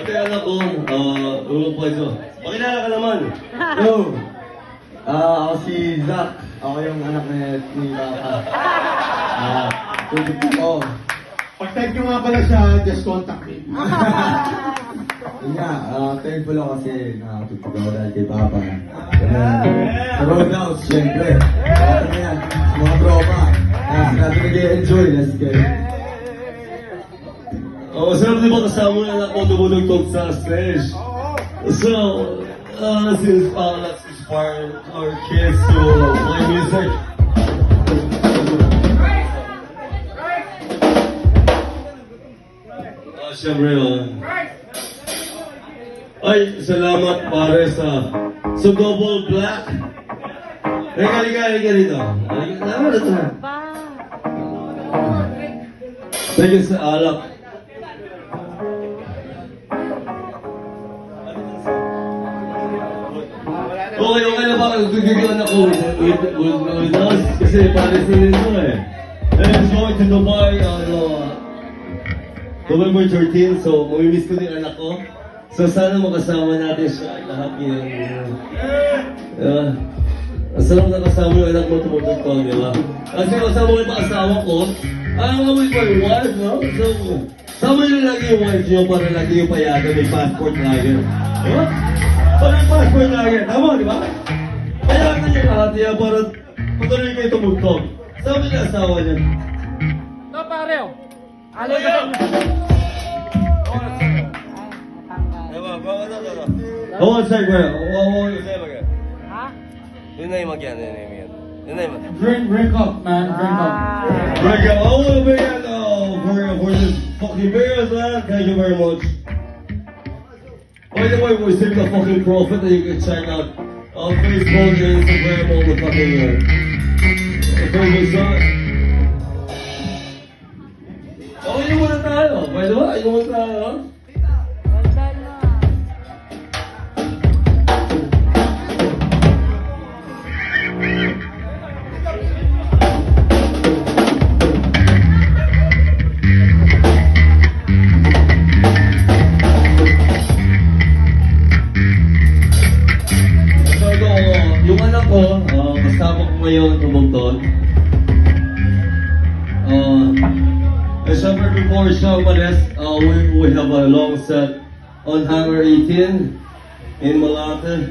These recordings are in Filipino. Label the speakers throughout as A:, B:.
A: Ate anak ko, tulong po ito. Pakilala ka naman.
B: Yo! Ako si Zach. Ako yung anak ni Papa. Tubig ko.
C: Pag-type nyo nga pala siya, just contact me.
B: Yun nga, thankful ako kasi nakatutug ako dahil kay Papa. Sa Roadhouse, syempre. Papa na yan, sa mga tropa. Kasi natin nag-enjoy, let's go.
A: Sarap di ba kasama yung anak mo tumulugtog sa stage? So, since let's inspire our kids to play music. Siyempre, ay, salamat pare sa Double Black. Halika dito. Halika dito. Thank you sa alak. Okay na ba? Gagagawan ako with us. Kasi pare sila ito eh. And it's going to Dubai November 13, so mamimiss ko din anak ko. So sana makasama natin siya lahat yun. Sarap na kasama yung anak mo tumutugtog, di ba? Kasi kasama ko yung asawa ko, I'm with my wife, no? So, sama nyo lagi yung wife nyo para lagi yung payaga, may passport lagi. Di ba? Para may passport lagi, tama, di ba? Payaga nyo lahat yan para patuloy kayo tumugtog. Sama nyo yung asawa nyo.
D: No, pare.
A: Ano yan? One sec, bro. Yun na yung magyan.
D: Drink up, man. Drink up.
A: Drink up. Man, for this fucking videos, man. Thank you very much. By the way, we sing the fucking prophet that you can check out on Facebook and Instagram, all the fucking Facebook side. Yun muna tayo. By the way, yun muna tayo. Yung anak ko, kasama ko ngayon tumugtog. And siyempre before siya umalis, we have a long set on Hangar 18 in Malate.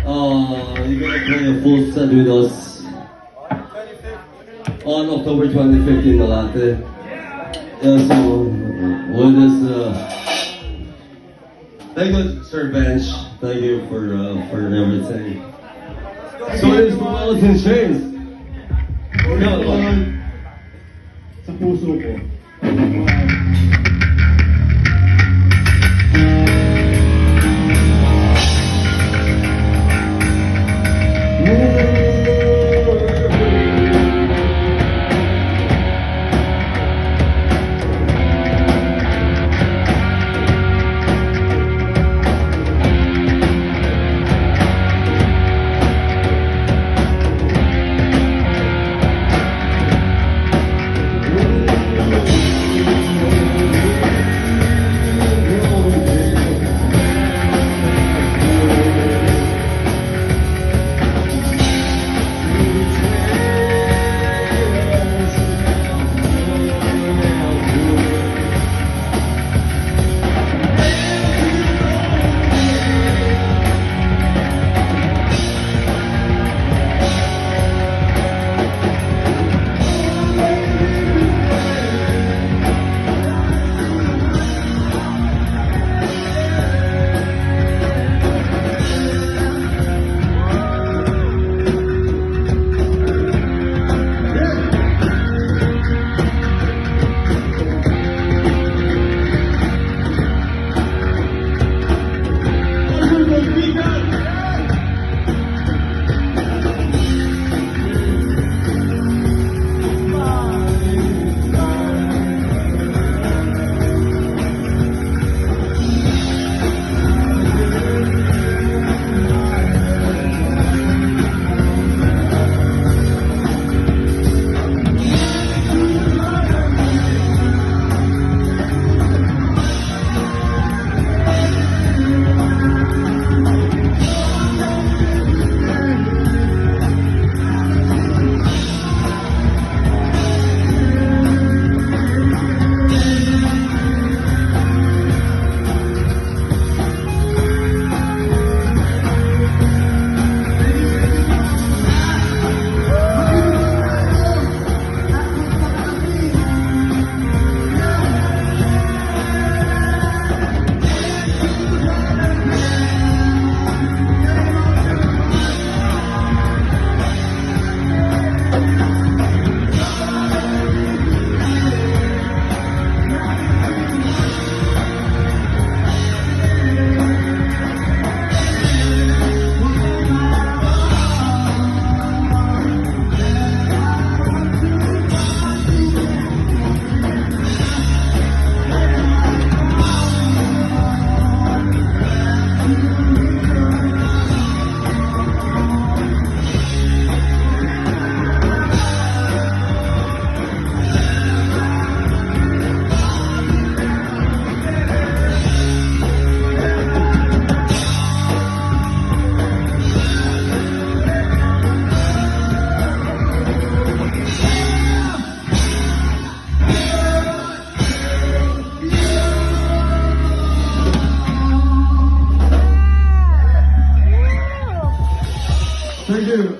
A: You're gonna play a full set with us on October 25th in Malate. Yeah, so with this, thank you, Sir Bench. Thank you for everything. So it is for Alice in Chains.
C: Sa puso ko.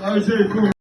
C: RJ,